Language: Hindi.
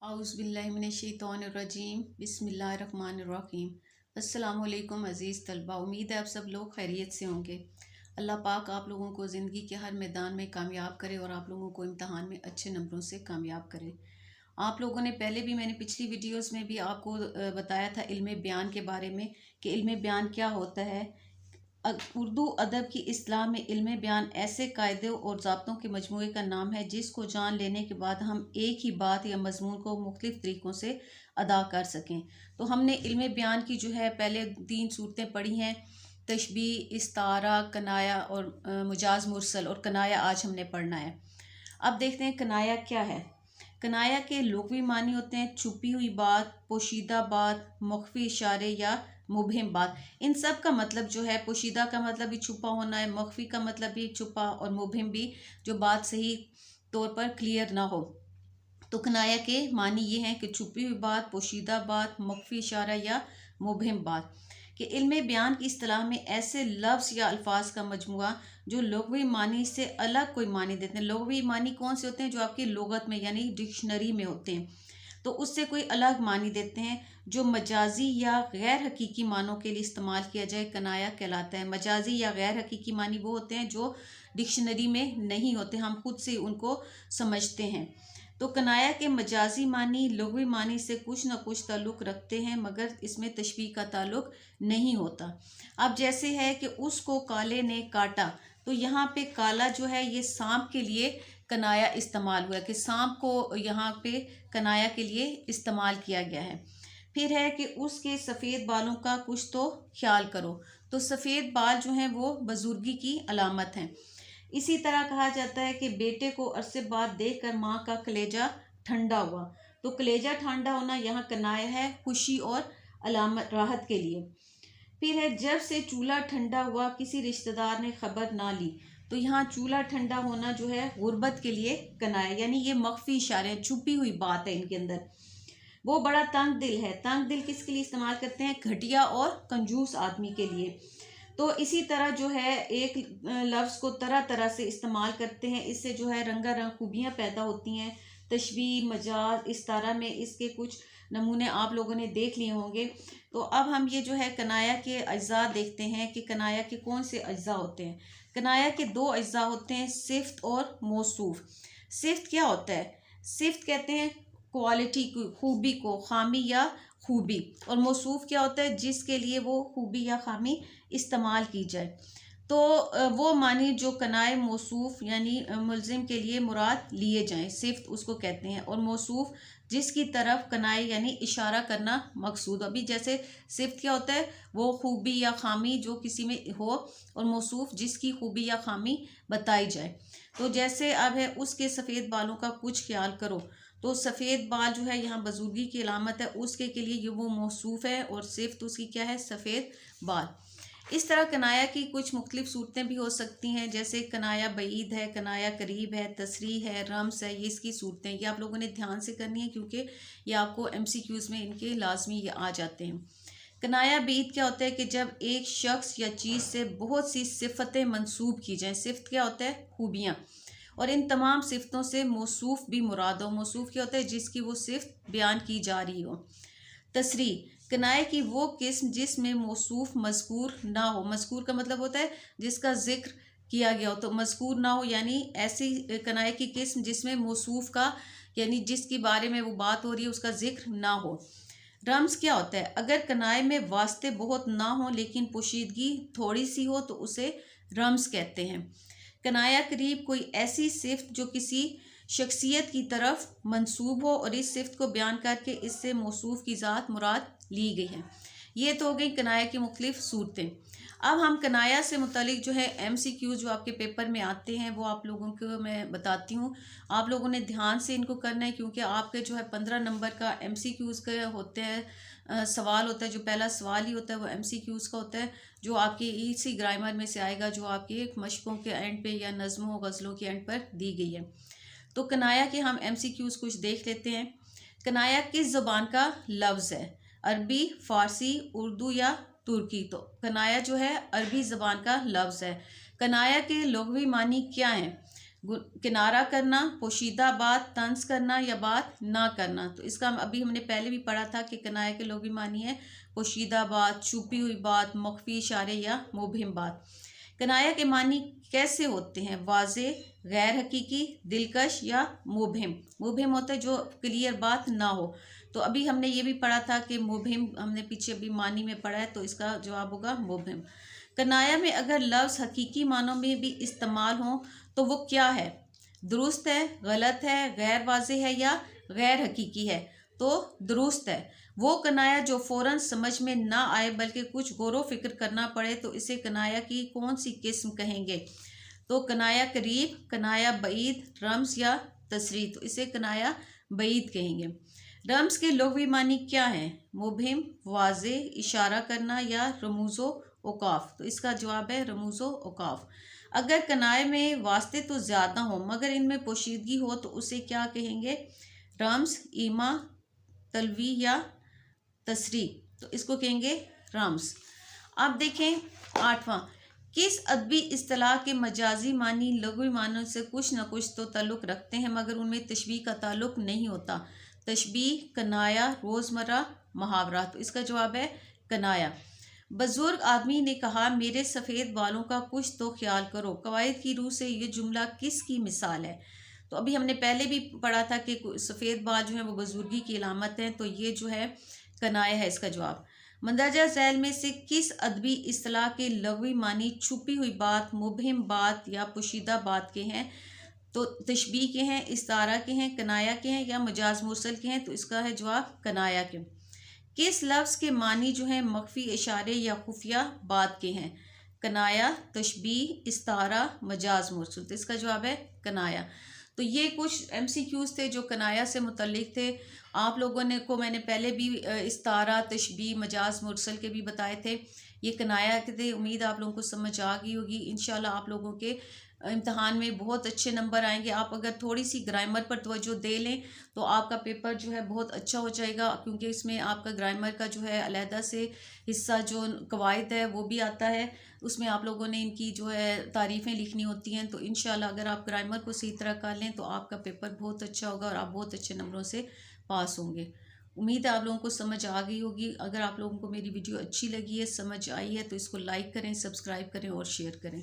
आउज़ुबिल्लाहिमिनश्शैतानिर्रजीम बिस्मिल्लाहिर्रहमानिर्रहीम। अस्सलामुअलैकुम अज़ीज़ तलबा, उम्मीद है आप सब लोग खैरियत से होंगे। अल्लाह पाक आप लोगों को ज़िंदगी के हर मैदान में कामयाब करे और आप लोगों को इम्तहान में अच्छे नंबरों से कामयाब करे। आप लोगों ने पहले भी, मैंने पिछली वीडियोस में भी आपको बताया था इल्म बयान के बारे में कि इल्म बयान क्या होता है। उर्दू अदब की इस्लाह में इल्म बयान ऐसे कायदे और ज़ाब्तों के मजमूए का नाम है जिसको जान लेने के बाद हम एक ही बात या मजमून को मुख्तलिफ तरीक़ों से अदा कर सकें। तो हमने इल्म बयान की जो है पहले 3 सूरतें पढ़ी हैं, तशबीह, इस्तारा, कनाया और मुजाज मुरसल। और कनाया आज हमने पढ़ना है। अब देखते हैं कनाया क्या है। कनाया के लुग़वी मानी होते हैं छुपी हुई बात, पोशीदा बात, मख्फी इशारे या मुबहिम बात। इन सब का मतलब जो है, पोशीदा का मतलब भी छुपा होना है, मख्फी का मतलब भी छुपा, और मुबहिम भी जो बात सही तौर पर क्लियर ना हो। तो कनाया के मानी ये हैं कि छुपी हुई बात, पोशीदा बात, मख्फी इशारा या मुबहिम बात। कि इल्म बयान की इस्तिलाह में ऐसे लफ्ज़ या अल्फाज का मजमुआ जो लुग़वी मानी से अलग कोई मानी देते हैं। लुग़वी मानी कौन से होते हैं? जो आपकी लुगत में यानी डिक्शनरी में होते हैं, तो उससे कोई अलग मानी देते हैं। जो मजाजी या गैर हकीकी मानों के लिए इस्तेमाल किया जाए, कनाया कहलाता है। मजाजी या गैर हकीकी मानी वो होते हैं जो डिक्शनरी में नहीं होते, हम खुद से उनको समझते हैं। तो कनाया के मजाजी मानी लुग़वी मानी से कुछ ना कुछ ताल्लुक़ रखते हैं, मगर इसमें तशबीह का ताल्लुक़ नहीं होता। अब जैसे है कि उसको काले ने काटा, तो यहाँ पे काला जो है ये सांप के लिए कनाया इस्तेमाल हुआ है कि सांप को यहाँ पे कनाया के लिए इस्तेमाल किया गया है। फिर है कि उसके सफ़ेद बालों का कुछ तो ख्याल करो, तो सफ़ेद बाल जो हैं वो बुजुर्गी की अलामत हैं। इसी तरह कहा जाता है कि बेटे को अरसे बाद देखकर माँ का कलेजा ठंडा हुआ, तो कलेजा ठंडा होना यहाँ कनाया है खुशी और अलामत राहत के लिए। फिर है जब से चूल्हा ठंडा हुआ किसी रिश्तेदार ने खबर ना ली, तो यहाँ चूल्हा ठंडा होना जो है गुर्बत के लिए कनाया, यानी ये मख्फी इशारे, छुपी हुई बात है इनके अंदर। वो बड़ा तंग दिल है। तंग दिल किसके लिए इस्तेमाल करते हैं? घटिया और कंजूस आदमी के लिए। तो इसी तरह जो है एक लफ्ज़ को तरह तरह से इस्तेमाल करते हैं, इससे जो है रंगारंग खूबियाँ पैदा होती हैं। तशबीह, मजाज, इस्तारा में इसके कुछ नमूने आप लोगों ने देख लिए होंगे। तो अब हम ये जो है कनाया के अज्जा देखते हैं कि कनाया के कौन से अज्जा होते हैं। कनाया के 2 अज्जा होते हैं, सिफ्त और मौसूफ। सिफ्त क्या होता है? सिफ्त कहते हैं क्वालिटी को, खूबी को, खामी या खूबी। और मौसूफ क्या होता है? जिसके लिए वो खूबी या खामी इस्तेमाल की जाए। तो वो मानी जो कनाए मौसूफ यानी मुल्जिम के लिए मुराद लिए जाएं, सिफ्त उसको कहते हैं। और मौसूफ जिसकी तरफ कनाए यानी इशारा करना मकसूद। अभी जैसे सिफ्त क्या होता है? वो खूबी या खामी जो किसी में हो, और मौसूफ जिसकी खूबी या खामी बताई जाए। तो जैसे अब है उसके सफ़ेद बालों का कुछ ख्याल करो, तो सफ़ेद बाल जो है यहाँ बुजुर्गी की अलामत है, उसके के लिए ये वो मौसूफ है, और सिफ्त उसकी क्या है? सफ़ेद बाल। इस तरह कनाया की कुछ मुख्तलिफ सूरतें भी हो सकती हैं, जैसे कनाया बईद है, कनाया करीब है, तसरीह है, रम्स है। ये इसकी सूरतें, ये आप लोगों ने ध्यान से करनी है क्योंकि ये आपको MCQs में इनके लाजमी ये आ जाते हैं। कनाया बईद क्या होता है? कि जब एक शख्स या चीज़ से बहुत सी सिफ़तें मंसूब की जाएँ। सिफ़त क्या होता है? खूबियाँ। और इन तमाम सिफ़तों से मौसूफ भी मुराद हो। मौसूफ क्या होता है? जिसकी वो सिफ़त बयान की जा रही हो। तसरीह कनाए की वो किस्म जिसमें मौसूफ मज़कूर ना हो। मज़कूर का मतलब होता है जिसका जिक्र किया गया हो, तो मज़कूर ना हो यानी ऐसी कनाए की किस्म जिसमें मौसूफ का यानी जिसके बारे में वो बात हो रही है उसका जिक्र ना हो। रम्स क्या होता है? अगर कनाए में वास्ते बहुत ना हो लेकिन पोशीदगी थोड़ी सी हो तो उसे रम्स कहते हैं। कनाया करीब कोई ऐसी सिफ्त जो किसी शख्सियत की तरफ मंसूब हो और इस सिफ्त को बयान करके इससे मौसूफ की ज़ात मुराद ली गई है। ये तो हो गई कनाया की मुख्तलिफ सूरतें। अब हम कनाया से मुतालिक जो है MCQ जो आपके पेपर में आते हैं वो आप लोगों को मैं बताती हूँ। आप लोगों ने ध्यान से इनको करना है क्योंकि आपके जो है 15 नंबर का MCQs का होते हैं। सवाल होता है, जो पहला सवाल ही होता है वो MCQs का होता है, जो आपके इसी ग्रामर में से आएगा, जो आपके मशकों के एंड पे या नज़मों गज़लों के एंड पर दी गई है। तो कनाया के हम MCQs कुछ देख लेते हैं। कनाया किस ज़बान का लफ्ज़ है? अरबी, फ़ारसी, उर्दू या तुर्की? तो कनाया जो है अरबी ज़बान का लफ्ज़ है। कनाया के लुग़वी मानी क्या हैं? किनारा करना, पोशीदा बात, तंज करना या बात ना करना। तो इसका अभी हमने पहले भी पढ़ा था कि कनाया के लोग भी मानी है पोशीदा बात, छुपी हुई बात, मख्फी इशारे या मुबहिम बात। कनाया के मानी कैसे होते हैं? वाजे, गैर हकीकी, दिलकश या मुबहिम। मुबहिम होता है जो क्लियर बात ना हो। तो अभी हमने ये भी पढ़ा था कि मुबहिम हमने पीछे अभी मानी में पढ़ा है, तो इसका जवाब होगा मुबहिम। कनाया में अगर लफ्ज़ हकीकी मानों में भी इस्तेमाल हो तो वो क्या है? दुरुस्त है, गलत है, गैर वाज़े है या गैर हकीकी है? तो दुरुस्त है। वो कनाया जो फ़ौरन समझ में ना आए बल्कि कुछ गौर फिक्र करना पड़े, तो इसे कनाया की कौन सी किस्म कहेंगे? तो कनाया करीब, कनाया बईद, रम्ज़ या तसरीह। तो इसे कनाया बईद कहेंगे। रम्ज़ के लुग़वी मानी क्या है? मुबहिम, वाज़े, इशारा करना या रमूज़ो औकाफ। तो इसका जवाब है रमूज़ो औकाफ। अगर कनाए में वास्ते तो ज़्यादा हो मगर इनमें पोशीदगी हो तो उसे क्या कहेंगे? रम्ज़, ईमा, तलवी या तसरी। तो इसको कहेंगे रम्ज़। अब देखें 8वां, किस अदबी इस्तिलाह के मजाजी मानी लुग़वी मानों से कुछ न कुछ तो ताल्लुक़ रखते हैं मगर उनमें तशबीह का ताल्लुक़ नहीं होता? तशबीह, कनाया, रोज़मर्रा, मुहावरा। तो इसका जवाब है कनाया। बुजुर्ग आदमी ने कहा, मेरे सफ़ेद बालों का कुछ तो ख्याल करो। कवायद की रूह से ये जुमला किसकी मिसाल है? तो अभी हमने पहले भी पढ़ा था कि सफ़ेद बाल जो है वो बुजुर्गी की अलामत है, तो ये जो है कनाया है इसका जवाब। मंदरजा झैल में से किस अदबी इस्तिलाह के लुग़वी मानी छुपी हुई बात, मुबहिम बात या पोशीदा बात के हैं? तो तशबीह के हैं, इस्तारा के हैं, कनाया के हैं या मजाज मुरसल के हैं? तो इसका है जवाब कनाया के। किस लफ्ज़ के मानी जो है मख्फी इशारे या खुफिया बात के हैं? कनाया, तशबीह, इस्तारा, मजाज मुरसल। तो इसका जवाब है कनाया। तो ये कुछ MCQs थे जो कनाया से मुतल्लिक थे। आप लोगों ने को मैंने पहले भी इस्तारा, तशबीह, मजाज मुरसल के भी बताए थे। ये कनाया के थे। उम्मीद आप लोगों को समझ आ गई होगी। इंशाल्लाह आप लोगों के इम्तहान में बहुत अच्छे नंबर आएंगे। आप अगर थोड़ी सी ग्रामर पर तवज्जो दे लें तो आपका पेपर जो है बहुत अच्छा हो जाएगा, क्योंकि इसमें आपका ग्रामर का जो है अलहदा से हिस्सा जो कवायद है वो भी आता है। उसमें आप लोगों ने इनकी जो है तारीफ़ें लिखनी होती हैं। तो इंशाल्लाह अगर आप ग्रामर को सही तरह कर लें तो आपका पेपर बहुत अच्छा होगा और आप बहुत अच्छे नंबरों से पास होंगे। उम्मीद है आप लोगों को समझ आ गई होगी। अगर आप लोगों को मेरी वीडियो अच्छी लगी है, समझ आई है, तो इसको लाइक करें, सब्सक्राइब करें और शेयर करें।